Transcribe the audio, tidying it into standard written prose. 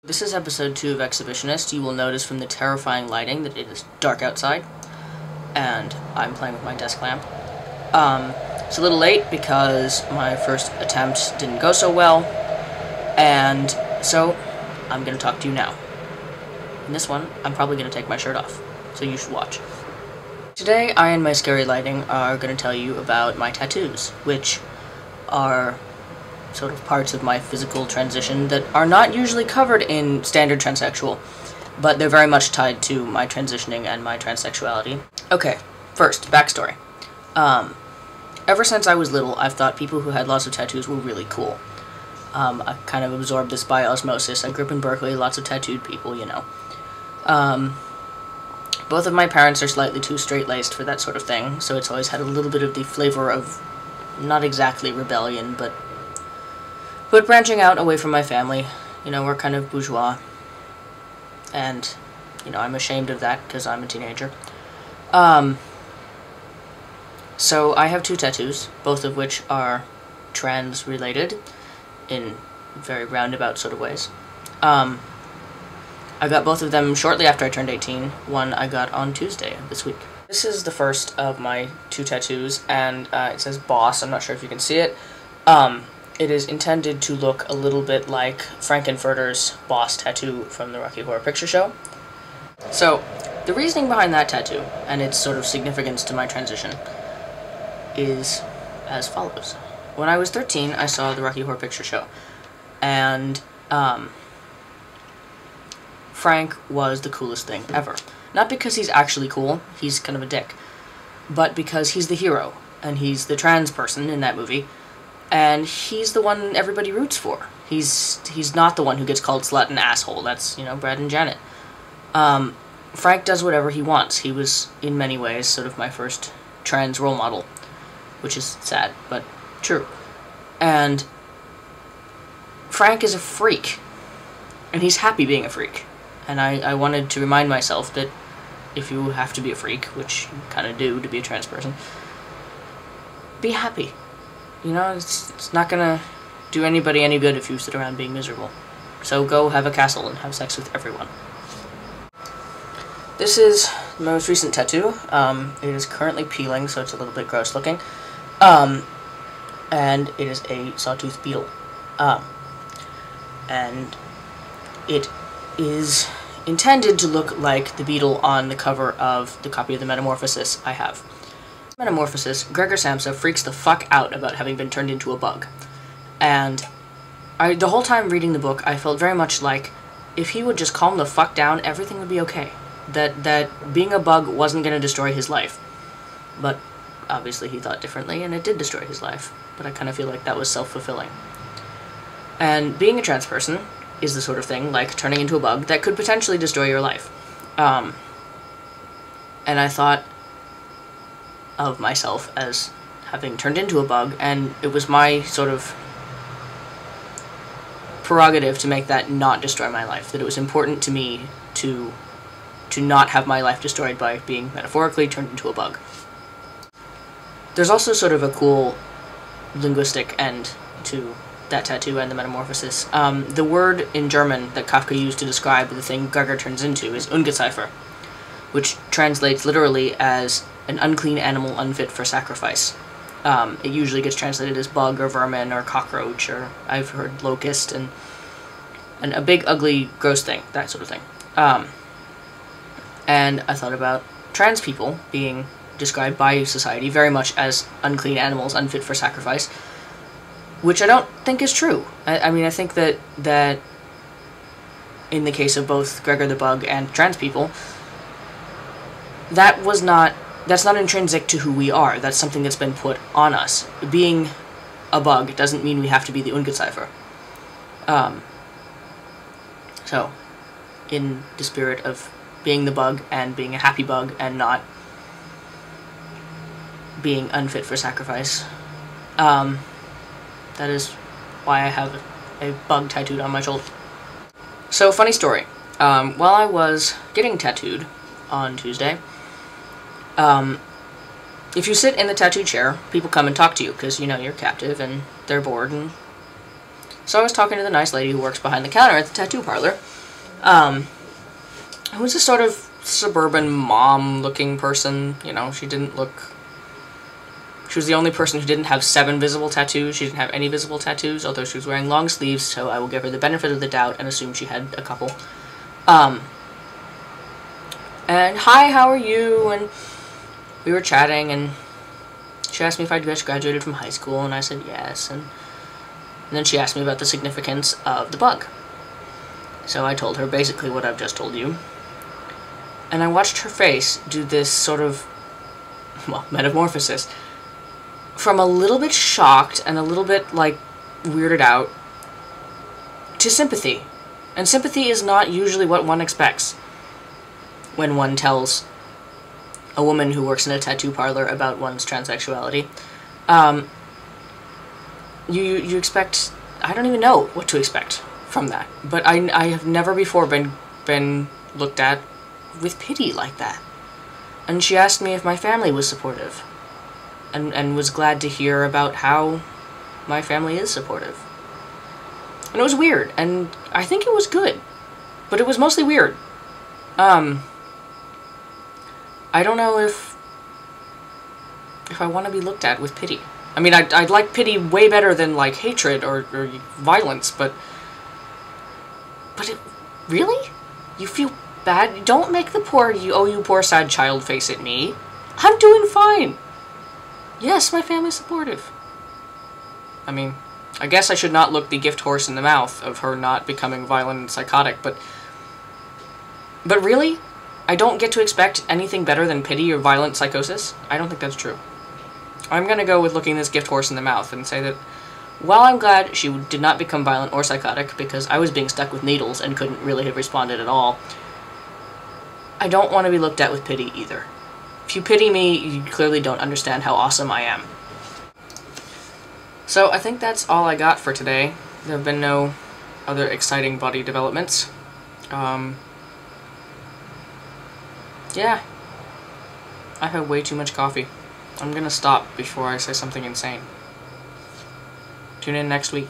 This is episode 2 of Exhibitionist. You will notice from the terrifying lighting that it is dark outside, and I'm playing with my desk lamp. It's a little late because my first attempt didn't go so well, and so I'm going to talk to you now. In this one, I'm probably going to take my shirt off, so you should watch. Today, I and my scary lighting are going to tell you about my tattoos, which are sort of parts of my physical transition that are not usually covered in standard transsexual, but they're very much tied to my transitioning and my transsexuality. Okay, first, backstory. Ever since I was little, I've thought people who had lots of tattoos were really cool. I kind of absorbed this by osmosis. I grew up in Berkeley, lots of tattooed people, you know. Both of my parents are slightly too straight-laced for that sort of thing, so it's always had a little bit of the flavor of, not exactly rebellion, but branching out away from my family. You know, we're kind of bourgeois, and, you know, I'm ashamed of that because I'm a teenager. So I have two tattoos, both of which are trans-related in very roundabout sort of ways. I got both of them shortly after I turned 18. One I got on Tuesday of this week. This is the first of my two tattoos, and it says Boss. I'm not sure if you can see it. It is intended to look a little bit like Frankenfurter's Boss tattoo from the Rocky Horror Picture Show. So, the reasoning behind that tattoo, and its sort of significance to my transition, is as follows. When I was 13, I saw the Rocky Horror Picture Show, and Frank was the coolest thing ever. Not because he's actually cool, he's kind of a dick, but because he's the hero, and he's the trans person in that movie, and he's the one everybody roots for. He's not the one who gets called slut and asshole. That's, you know, Brad and Janet. Frank does whatever he wants. He was, in many ways, sort of my first trans role model, which is sad, but true. And Frank is a freak, and he's happy being a freak. And I wanted to remind myself that if you have to be a freak, which you kind of do to be a trans person, be happy. You know, it's not gonna do anybody any good if you sit around being miserable. So go have a castle and have sex with everyone. This is my most recent tattoo. It is currently peeling, so it's a little bit gross looking. And it is a sawtooth beetle. And it is intended to look like the beetle on the cover of the copy of the Metamorphosis I have. Metamorphosis, Gregor Samsa freaks the fuck out about having been turned into a bug. And the whole time reading the book, I felt very much like if he would just calm the fuck down, everything would be okay. That being a bug wasn't going to destroy his life. But obviously he thought differently, and it did destroy his life. But I kind of feel like that was self-fulfilling. And being a trans person is the sort of thing, like turning into a bug, that could potentially destroy your life. And I thought of myself as having turned into a bug, and it was my sort of prerogative to make that not destroy my life, that it was important to me to not have my life destroyed by being metaphorically turned into a bug. There's also sort of a cool linguistic end to that tattoo and the Metamorphosis. The word in German that Kafka used to describe the thing Gregor turns into is Ungeziefer, which translates literally as an unclean animal unfit for sacrifice. It usually gets translated as bug or vermin or cockroach, or I've heard locust, and a big, ugly, gross thing, that sort of thing. And I thought about trans people being described by society very much as unclean animals unfit for sacrifice, which I don't think is true. I mean, I think that in the case of both Gregor the Bug and trans people, that's not intrinsic to who we are. That's something that's been put on us. Being a bug doesn't mean we have to be the Ungeziefer. So, in the spirit of being the bug and being a happy bug and not being unfit for sacrifice, that is why I have a bug tattooed on my shoulder. So, funny story. While I was getting tattooed on Tuesday, if you sit in the tattoo chair, people come and talk to you, because, you know, you're captive, and they're bored, and So I was talking to the nice lady who works behind the counter at the tattoo parlor, who was a sort of suburban mom-looking person. You know, she didn't look... She was the only person who didn't have 7 visible tattoos. She didn't have any visible tattoos, although she was wearing long sleeves, so I will give her the benefit of the doubt and assume she had a couple. And, hi, how are you? And we were chatting, and she asked me if I'd just graduated from high school, and I said yes, and then she asked me about the significance of the bug. So I told her basically what I've just told you. And I watched her face do this sort of, well, metamorphosis. From a little bit shocked and a little bit, like, weirded out to sympathy. And sympathy is not usually what one expects when one tells a woman who works in a tattoo parlor about one's transsexuality. You expect... I don't even know what to expect from that. But I have never before been looked at with pity like that. And she asked me if my family was supportive. And was glad to hear about how my family is supportive. And it was weird, and I think it was good. But it was mostly weird. I don't know if I want to be looked at with pity. I mean, I'd like pity way better than, like, hatred or violence, but it... Really? You feel bad? Don't make the poor, you poor sad child face at me. I'm doing fine. Yes, my family's supportive. I mean, I guess I should not look the gift horse in the mouth of her not becoming violent and psychotic, but really? I don't get to expect anything better than pity or violent psychosis? I don't think that's true. I'm gonna go with looking this gift horse in the mouth and say that while I'm glad she did not become violent or psychotic, because I was being stuck with needles and couldn't really have responded at all, I don't want to be looked at with pity either. If you pity me, you clearly don't understand how awesome I am. So I think that's all I got for today. There have been no other exciting body developments. Yeah. I've had way too much coffee. I'm gonna stop before I say something insane. Tune in next week.